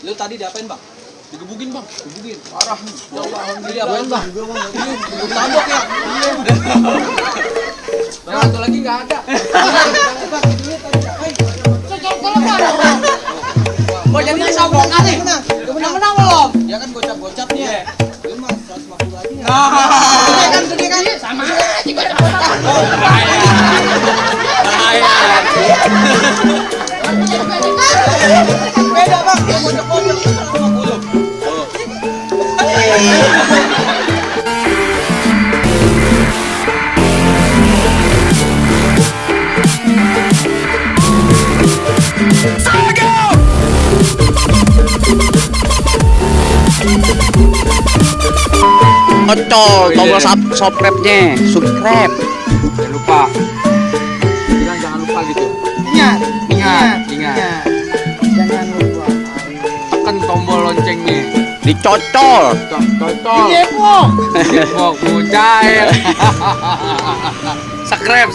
Lu tadi diapain, Bang? Digebukin, Bang. Gebukin. Parah. Ya Allah, alhamdulillah diapain, Bang? Ini tabok ya. Bang, satu lagi enggak ada. Bang, duit tadi diapain? Kok jadi disombongkan nih? Udah menang belum? Ya kan gocap-gocap nih ya. Lu mah 150 aja ya. Gede kan? Sama aja gocap-gocap. Bahaya. Beda, Bang. Dia gocap-gocap 150. Ocol tombol subscribe-nya, subscribe. Jangan lupa. Jangan lupa gitu. Ingat. Jangan lupa. Tekan tombol loncengnya. Dicocol. Cocol. Depok mujair. Subscribe.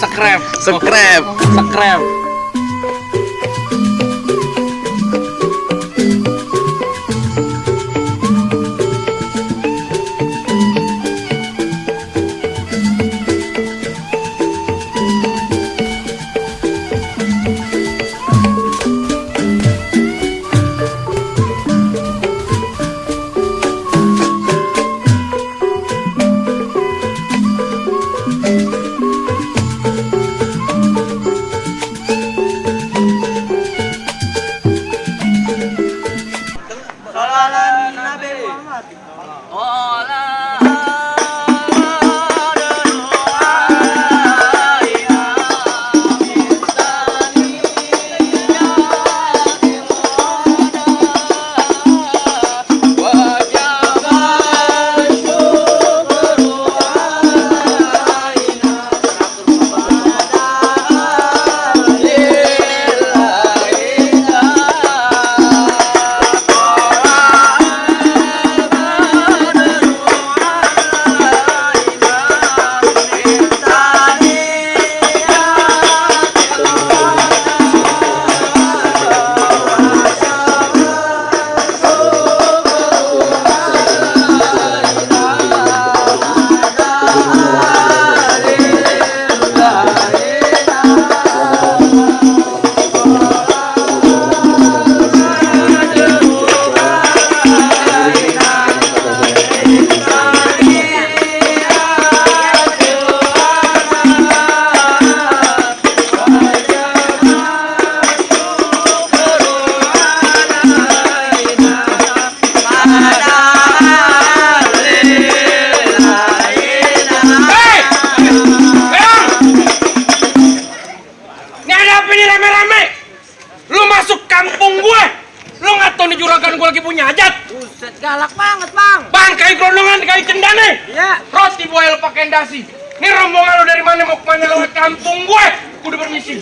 Galak banget, Bang. Bang, kayak gelondongan, kayak cendane. Iya. Roti boil pakai dasi. Ini rombongan lo dari mana mau kemana lewat kampung gue? Kudu permisi.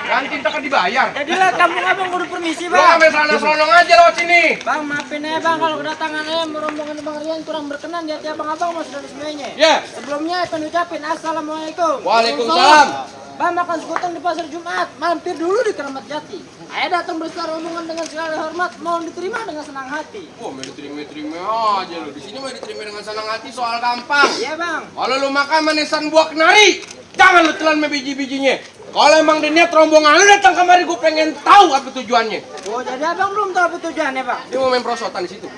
Ganting tak dibayar. Jadi lah kampung abang kudu permisi, Lo Bang. ambil sana selonong aja lewat sini. Bang, maafin ya, Bang, kalau kedatangan rombongan Bang Rian kurang berkenan di hati abang-abang mas dan semuanya. Ya. Sebelumnya pengen ucapin assalamualaikum. Waalaikumsalam. Bang, makan sekutang di pasar Jumat, mampir dulu di Keramat Jati. Saya datang besar rombongan dengan segala hormat, mohon diterima dengan senang hati. Wah, mau diterima aja lo. Di sini mau diterima dengan senang hati, soal gampang. Iya, Bang. Kalau lu makan manisan buah kenari, jangan lu telan sama biji-bijinya. Kalau emang niat rombongan lu datang kemari, gue pengen tahu apa tujuannya. Oh, jadi abang belum tahu apa tujuannya, Bang? Dia mau main prosotan di situ.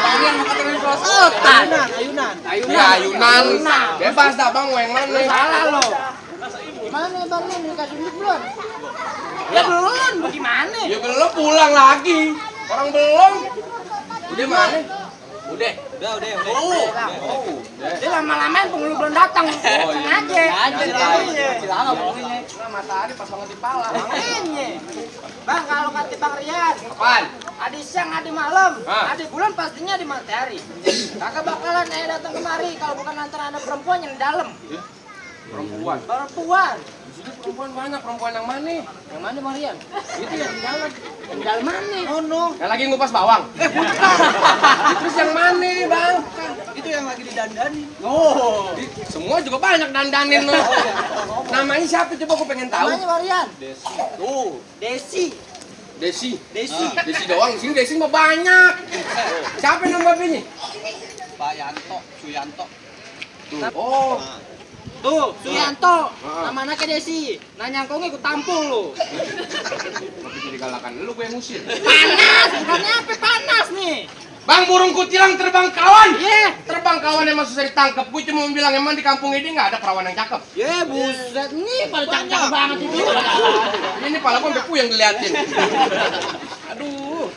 Kalian mau ketemu prosotan. Ayunan. Ya, ayunan. Bebas dah bang, yang mana? Salah lo. Gimana Bang Rian, dikasih duit belum? Ya belum, bagaimana? Ya belum, pulang lagi. Orang belum. Udah mana? Udah. Oh. Dia lama-lamain penghulu belum datang. Sengaja. Lama pokoknya. Matahari pas banget di pala. Makanya. Bang, kalau kata Bang Rian, Apaan? adi siang, adi malam, Hah? adi bulan pastinya di matahari. Kakak bakalan datang kemari kalau bukan antara anak perempuan yang di dalam. Perempuan. Perempuan. Di sini perempuan banyak, perempuan yang mana? Yang mana Marian? Itu yang di dalam. Yang di dalam mana? Oh no. Yang lagi ngupas bawang. Terus yang mana, Bang? Itu yang lagi didandanin. Oh, semua juga banyak dandanin lo. Namanya siapa coba aku pengen tahu. Namanya Marian. Tuh. Desi. Desi. Desi. Desi doang, sini Desi mah banyak. Siapa nama bapaknya? Pak Yanto, Suyanto. Oh, Tuh, Suyanto. Ah. Nama anaknya Desi. Nanya kau ikut tampung lu. tapi jadi galakan lu gue yang ngusir. Panas, bukannya apa panas nih? Bang, burung kutilang terbang kawan. Ye, Terbang kawan emang susah ditangkap. Gue cuma bilang emang di kampung ini nggak ada perawan yang cakep. ye buset nih pada cakep banget itu. Ini pala gue sampai puyeng diliatin. Aduh.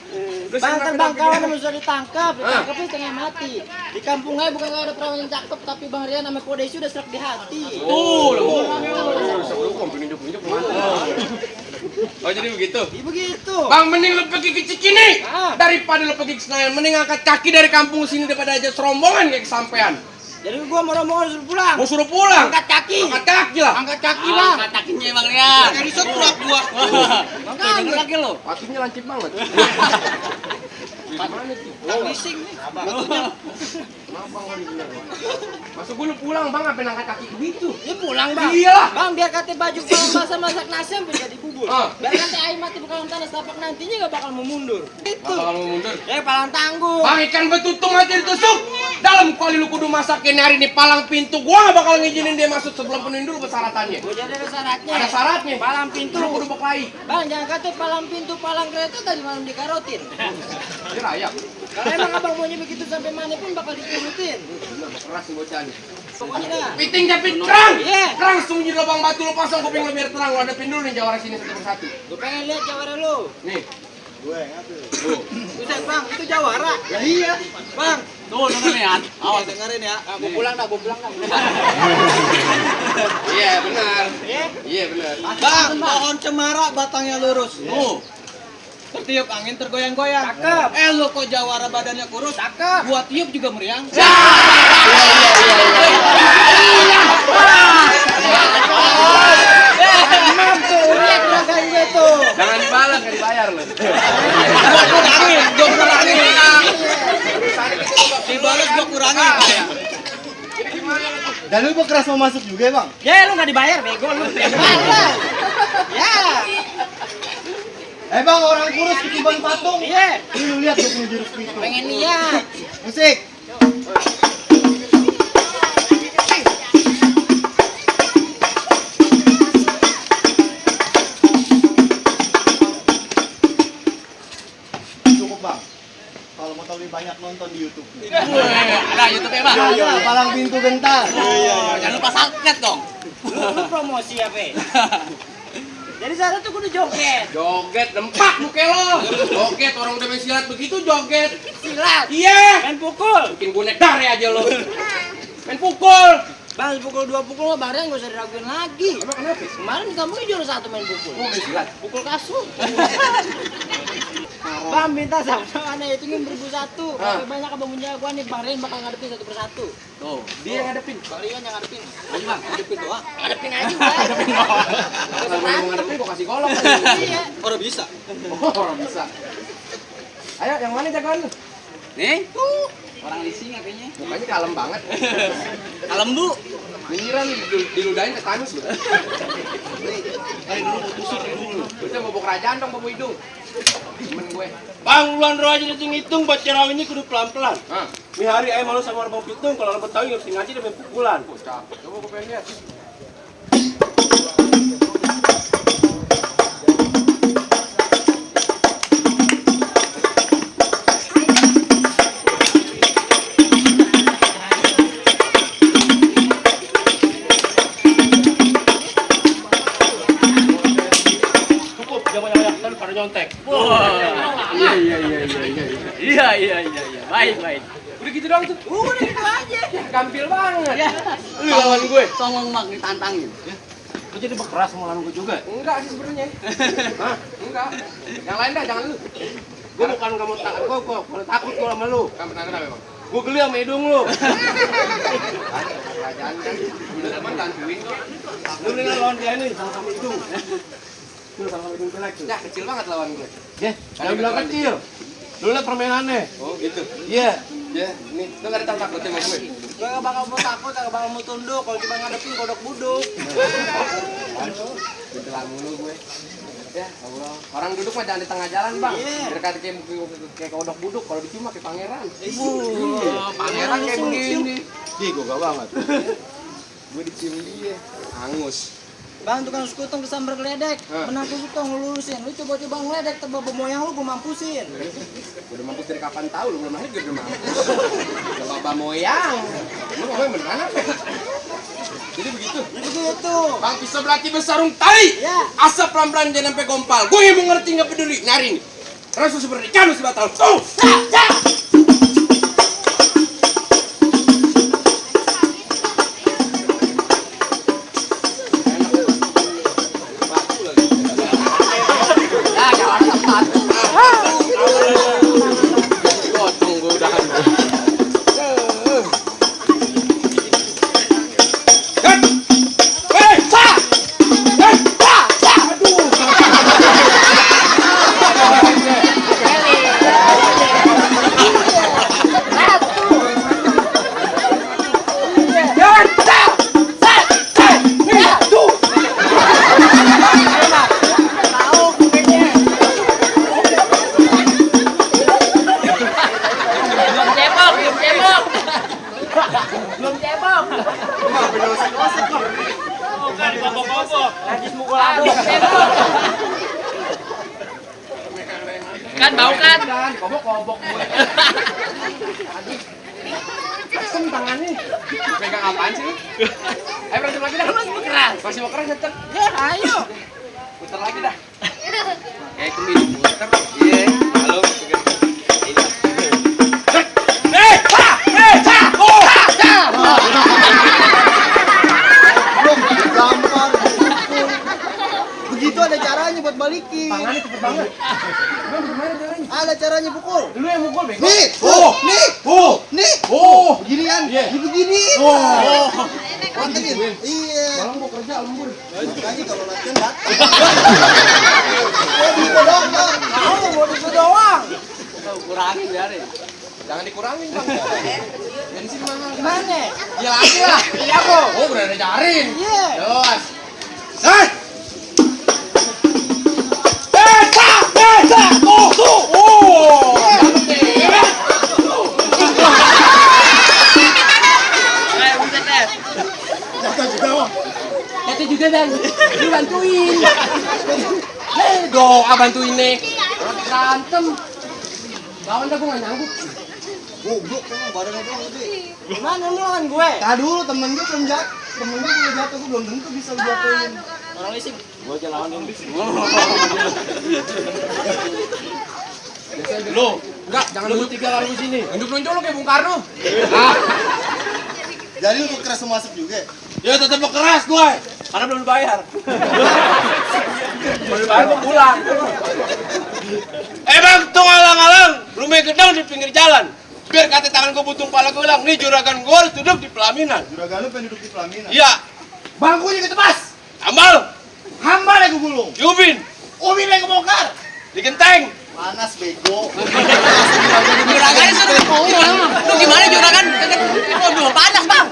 Udah Bang, sini terbang rapi-rapi kawan deh. yang bisa ditangkap setengah mati. Di kampungnya bukan nggak ada perawan yang cakep, tapi Bang Rian sama Ko Desi udah serak di hati. Tuh, sebelum gua nunjuk-nunjuk kemana? Oh jadi begitu. Iya begitu. Bang, mending lu pergi ke Cikini Ah. daripada lu pergi ke Senayan. Mending angkat kaki dari kampung sini daripada aja serombongan kayak kesampean. Jadi gua mau rombongan suruh pulang. Mau suruh pulang. Angkat kaki. Angkat kaki lah. Angkat kaki bang. Angkat kakinya Bang Rian. Kan bisa pura-pura. Angkat kaki lo. Kakinya lancip banget. Gimana sih? Bising nih. Kenapa nggak dibilang? Masa gue lu pulang bang, apa angkat kaki begitu? Ya pulang bang. Iyalah. Bang biar kata baju bang basah masak nasi sampai jadi bubur. Ah. Biar kata air mati bukan tanah setapak nantinya gak bakal mau mundur. Itu. Apa kalau mau mundur? Palang tangguh. Bang, ikan betutung aja ditusuk. Dalam kali lu kudu masakin hari ini palang pintu. Gua gak bakal ngizinin dia masuk sebelum penuhin dulu persyaratannya. Gua jadi ada syaratnya. Ada syaratnya. Palang pintu. Lu kudu berkelahi. Bang jangan kata palang pintu palang kereta tadi malam dikarotin. Dia rayak. Kalau emang abang maunya begitu sampai mana pun bakal diturutin. Bener, keras nih bocah nih. Pokoknya dah. Piting tapi terang. Iya. Terang sembunyi di lubang batu lu pasang kuping lu biar terang. Lu hadapin dulu nih jawara sini satu persatu. Gue pengen lihat jawara lu. Nih. Buset bang, itu jawara. Ya iya. Bang, Tuh dengerin ya. Awas dengerin ya. gue pulang dah, gue pulang dah. Iya benar. Iya. Iya benar. Bang, pohon cemara batangnya lurus. Tuh. Tertiup angin tergoyang-goyang. Cakep. Lu kok jawara badannya kurus. Cakep. Buat tiup juga meriang. Mampu, lihat gerakannya tuh. Jangan dibalas, gak dibayar lu. Gua kurangin, gua kurangin. Dibalas gua kurangin. Dan lu keras mau masuk juga ya bang? Ya lu nggak dibayar bego lu. Ya. Bang orang kurus ketiban patung. Iya. Ini lu lihat 20 jurus itu. Pengen lihat. Musik. Cukup bang. Kalau mau tahu lebih banyak nonton di YouTube. Ada YouTube ya, Bang? Iya, palang pintu gentar. Jangan lupa subscribe dong. Lu promosi apa? Jadi sana tuh kudu joget. Joget lempak muka lo. Joget orang udah main silat begitu joget. Silat. Iya. Main pukul. Bikin gue nektar ya aja lo. Main pukul. Bang, pukul 2 pukul mah bareng gak usah diraguin lagi. Emang kenapa? Kemarin di kampungnya juara 1 main pukul. Mau main silat? Pukul kasur. Bang, minta sama aneh hitungin 1001. Berapa banyak abang punya gua nih, Bang Rian bakal ngadepin satu persatu. Tuh. Dia yang ngadepin. Bang Rian yang ngadepin. Ayo, Bang. Hidupin doang. Ngadepin aja gua. Kalau mau ngadepin gue kasih golok. Iya. Orang bisa. Oh, orang bisa. Ayo, yang mana jagoan lu? Nih. Tuh. Orang di sini kayaknya. Mukanya kalem banget. Kalem, Bu. Miniran diludahin ke tanus lu. Ayo dulu putusin dulu. Udah mau kerajaan dong, bawa hidung. Temen gue. Bang, luan roh aja diting hitung buat cerawin ini kudu pelan-pelan. Hah? Ini hari ayah malu sama orang pitung, kalau orang Betawi nggak bisa ngaji dan main pukulan. Oh, capek. Coba gue pengen lihat. Cukup, jangan banyak kan pada nyontek. Iya. Baik. Udah gitu dong tuh. Udah gitu aja. Gampil banget. Lu lawan gue. Songong Mak ditantangin. Lu jadi berkeras sama lawan gue juga. Enggak sih sebenarnya. Hah? Enggak. Yang lain dah, jangan lu. Gue bukan kamu takut, gue takut gue sama lu. Kenapa emang? Gua geli sama hidung lu. Emang gantuin kok. Lu mendingan lawan dia ini sama-sama hidung. Lu sama-sama hidung jelek tuh. Ya kecil banget lawan gue. Ya, jangan bilang kecil. Lu lihat permainannya. Oh gitu. Iya. Ya, nih lu gak ada takut sama gue. Gue gak bakal mau takut, gak bakal mau tunduk. Kalau cuma ngadepin kodok buduk. Ditelan mulu gue. Ya, Allah. Orang duduk mah jangan di tengah jalan, Bang. Biar kata kayak kodok buduk, kalau dicium kayak pangeran. Pangeran kayak begini. Ih, gua gak banget. Gue dicium dia. Hangus. Bang, tukang sekutong kesambar geledek. Menang sekutong lu lulusin. Lu coba-coba ngeledek tebak moyang lu gue mampusin. Gue udah mampus dari kapan tahu, lu belum lahir gue udah mampus. Udah bapak moyang. Lu ngomong beneran apa? Jadi begitu. Begitu. Bang pisau belati bersarung tali. Ya. Asap pelan-pelan jangan sampai gompal. Gue yang mau ngerti nggak peduli. Nyari nih. Rasul seperti ikan si batal. Tuh. Kan bau kan? Kobok-kobok gue. Asem tangannya. Pegang apaan sih? Ayo berantem lagi dah. Masih mau keras. Masih mau keras tetep. Ya, ayo. Putar lagi dah. Kayak kemini putar. Iya. Halo. Gampar, pukul. Begitu ada caranya buat balikin. Tangannya cepet banget. Ada caranya pukul. Lu yang mukul bego. Nih, Oh. nih, Oh. nih. Oh. Beginian, Iya. begini. Oh. Latihin. Iya. Malam mau kerja lembur. Makanya kalau latihan datang. Oh, gitu doang, Bang. Mau itu doang. Kurangin biarin. Jangan dikurangin, Bang. Yang di sini mahal. Gimana? Ya lagi lah. Iya kok. Oh, udah diajarin. Iya. Terus. Itu juga dan dibantuin. Doa bantuin nih. Berantem. Lawan dah gue gak nyanggup. Goblok emang badannya doang gede. Gimana lu lawan gue? Tadi dulu temen gue belum jatuh. Temen gue belum jatuh, gue belum tentu bisa jatuhin. Orang lisik. Gua aja lawan yang bisik. Lu, enggak, jangan Lu duduk. tiga lalu sini. Nunjuk-nunjuk lu kayak Bung Karno. Jadi lu keras masuk juga. Ya tetap mau keras gue. Karena belum dibayar. Belum dibayar gua pulang. Bang, tuh alang-alang rumah gedang di pinggir jalan. Biar kata tangan gua butung pala gua bilang, nih juragan gua harus duduk di pelaminan. Juragan lu pengen duduk di pelaminan. Iya, Bangkunya ketebas. ambal, Hamba yang gue gulung. diubin, Umi yang kebongkar. digenteng. Panas bego. Juragan itu lu gimana juragan? Waduh, panas, Bang.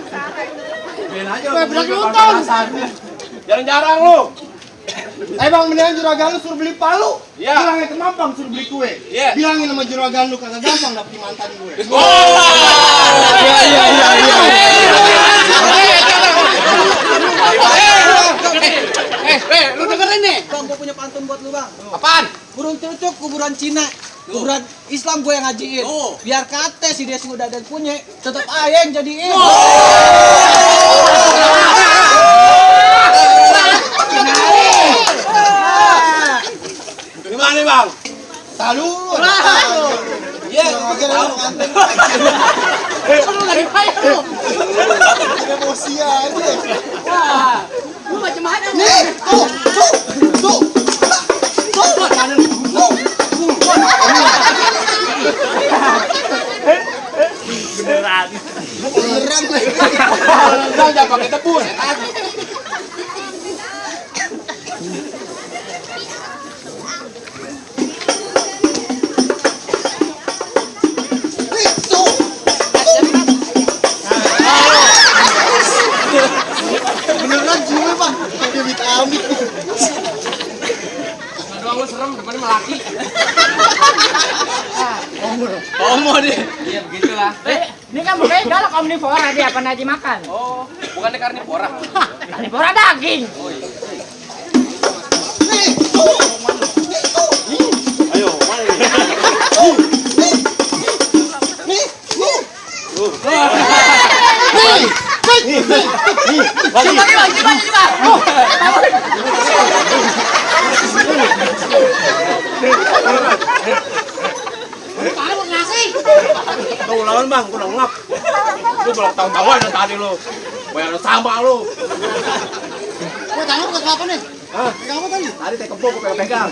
Biarin aja lu panas-panasan. Jarang-jarang lu. Bang, mendingan juragan lu suruh beli palu. Iya. Bilangin ke Mampang suruh beli kue. Iya. Bilangin sama juragan lu kagak gampang dapet mantan gue. Lu dengerin nih. Bang, gue punya pantun buat lu, Bang. Apaan? Burung cucuk, kuburan Cina. Kuburan Islam gue yang ngajiin. Biar kate si Desi udah ada punya, tetap aja yang jadiin. Gimana nih bang? Tahu. Iya. Lu lagi payah lu. Emosi aja. Wah, lu macam-macam. Nih, tuh. Tuh. Beneran jiwa bang. Dia amit. Aduh, aku serem, depannya melaki. Homo dia. Iya, begitulah. Ini kan bukannya galak omnivora dia apa aja makan. Oh, bukannya karnivora. Karnivora daging. Ayo, mana? Tuh lawan bang, gua ngap. Lu belum tahu-tahuan dari tadi lu. Bayar sama lu. Gua tangan buat apa nih? Hah? Pegang apa tadi? Tadi teh kebo gua pegang.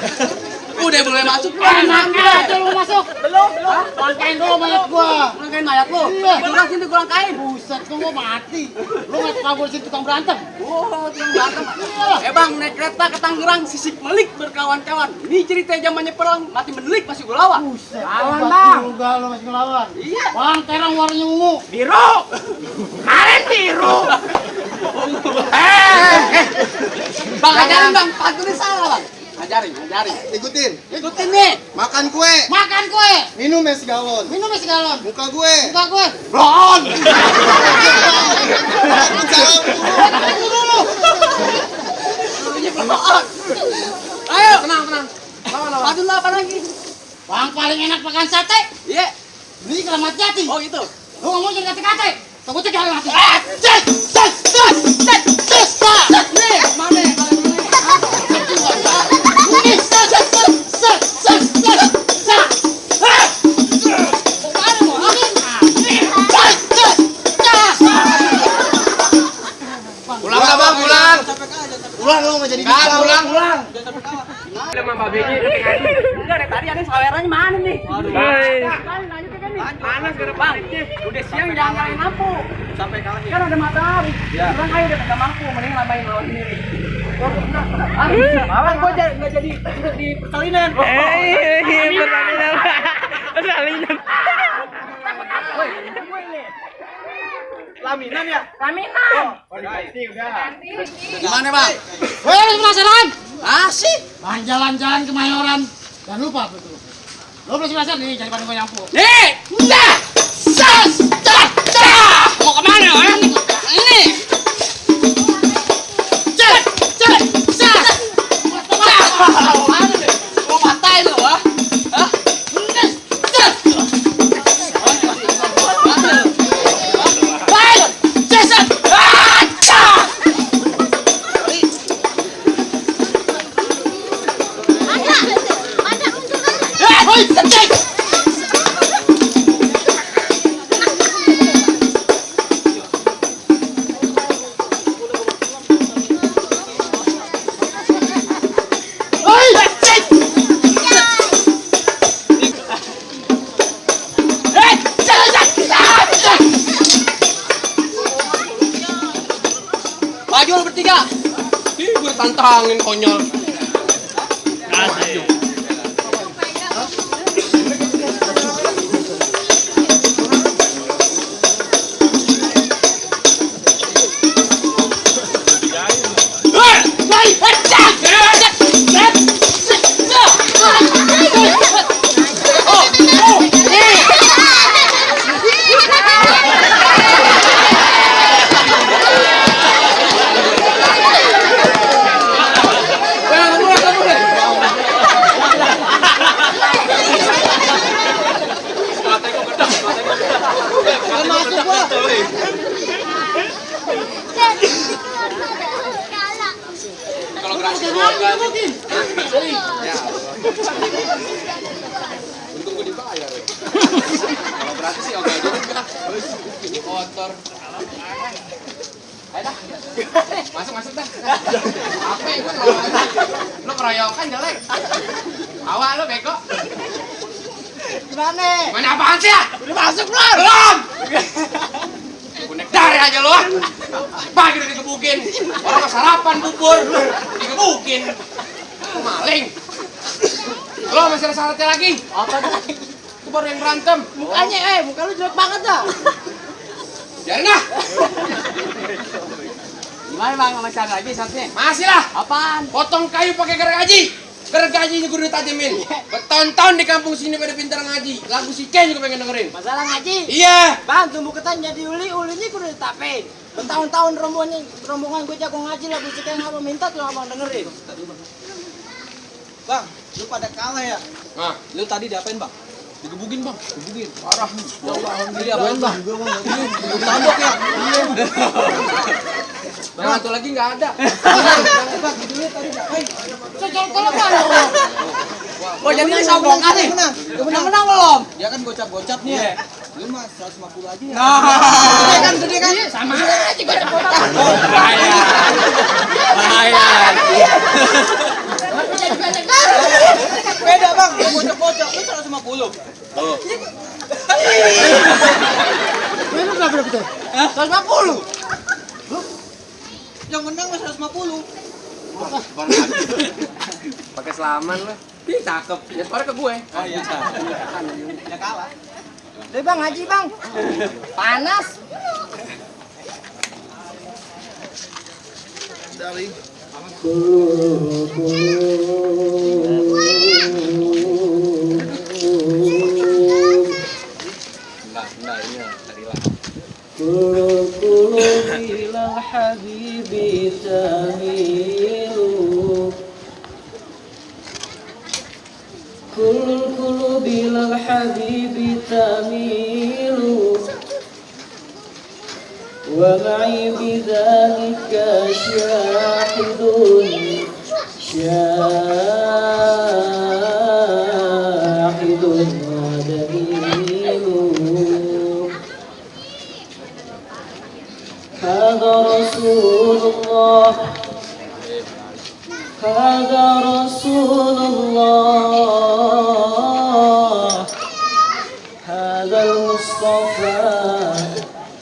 Udah boleh masuk. Enaknya aja lu masuk. Belum. Langkain dulu mayat gua. Langkain mayat lu. Iya. Kurang sini kurang kain. Buset, gua mati. Lu nggak tahu gua di sini tukang berantem. Oh, tukang berantem. Bang, naik kereta ke Tangerang, sisik melik berkawan-kawan. Ini cerita zamannya perang, mati menelik masih gue lawan. Buset, Lawan, hebat Bang. juga lu masih ngelawan. Iya. Bang, terang warnanya ungu. Biru. Karen biru. Bang, ajarin bang, pantun salah bang. Ajarin. Ikutin. Ikutin nih. Makan kue. Makan kue. Minum es galon. Minum es galon. Muka gue. Buka kue. Blon. Bicara dulu. Ayo. Tenang. Pantun apa lagi? Bang paling enak makan sate. Iya. Ini Keramat Jati. Oh gitu. Lu ngomong jadi kate-kate. Tunggu cek kali mati. Nih, mana? Pulang lah bang, pulang. Pulang lu nggak jadi Pulang. Ada Mbak Beji. Enggak, dari tadi ada sawerannya mana nih? Panas ke depan. Bang, udah siang jangan nyalain lampu. Sampai kalah. Kan ada matahari. Kurang aja udah kagak mampu, mending lambain lawan sendiri. Bang, gua nggak jadi ikut di persalinan. Persalinan. Laminan ya? Laminan. Gimana bang? Weh, ada penasaran? Asik. Bang, jalan-jalan ke Mayoran. Jangan lupa betul. Lo belum penasaran nih, jangan pada gue nyampu. Nih, mau kemana orang? Ini. Mau pantai lu, wah? Hah? Maju lu bertiga. Ih, gue tantangin konyol. Kalau gratis kan. Ya. Untung gue dibayar. Kalau gratis sih oke aja kan. Ini kotor. Ayo dah. Masuk dah. Apa ya gue lo keroyokan jelek. Awak lo bego. Gimana? Mana apaan sih ya? Udah masuk belum? Belum. Bonek Dari aja lo ah. Pagi udah dikebukin. Orang sarapan bubur dikebukin. Maling. Lo masih ada syaratnya lagi? Apa lagi? Itu baru yang berantem. Mukanya, muka lu jelek banget dah. Biarin ah. Gimana bang, masih ada lagi satunya? Masih lah. Apaan? Potong kayu pakai gergaji. Gergajinya gue ditajemin. Bertonton di kampung sini pada pintar ngaji. Lagu si Ken juga pengen dengerin. Masalah ngaji? Iya. Bang, tumbuh ketan jadi ulinya gue udah ditapin. Bertahun-tahun rombongan gue jago ngaji lagu si Ken apa minta tuh abang dengerin. Bang, lu pada kalah ya? Nah, Lu tadi diapain, Bang? digebukin bang. Digebukin. Parah. Ya Allah. Jadi apain, Bang? Tanduk ya? Yang satu lagi nggak ada. Bang, itu lu tadi diapain? Kalau mana? Oh jadi ini sombong kan nih? Udah menang belum? Ya kan gocap-gocap nih. Lu mah 150 aja ya. Gede kan? Sama aja gue Bahaya. Beda, Bang. Gocap-gocap lu 150. Lu berapa betul? 150. Yang menang mah 150. Pakai selaman lah. Ih, cakep. Ya sekarang ke gue. Oh iya. Ya kalah. Deh bang, ngaji bang. Panas. Bilang habibi tamilu Kulu bilang habibi tamilu Wa ma'i bidhalika syahidun wa dalilu هذا رسول الله هذا المصطفى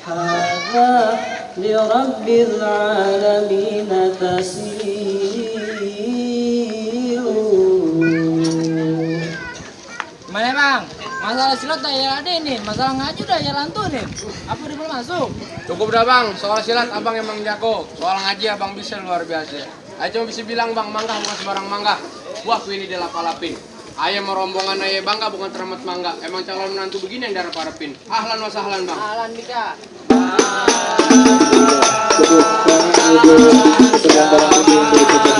هذا لرب العالمين تسيل. Gimana bang? Masalah silat udah jalan ini, masalah ngaji udah jalan tuh nih. Apa udah belum masuk? Cukup dah bang, soal silat abang emang jago. Soal ngaji abang bisa luar biasa. Ayo cuma bisa bilang bang, mangga bukan sembarang mangga. Wah, ini dia lapalapin. Ayah merombongan ayah bangga bukan teramat mangga. Emang calon menantu begini yang darah parapin. Ahlan wa sahlan bang. Ahlan bika. Sedang berlangsung berikutnya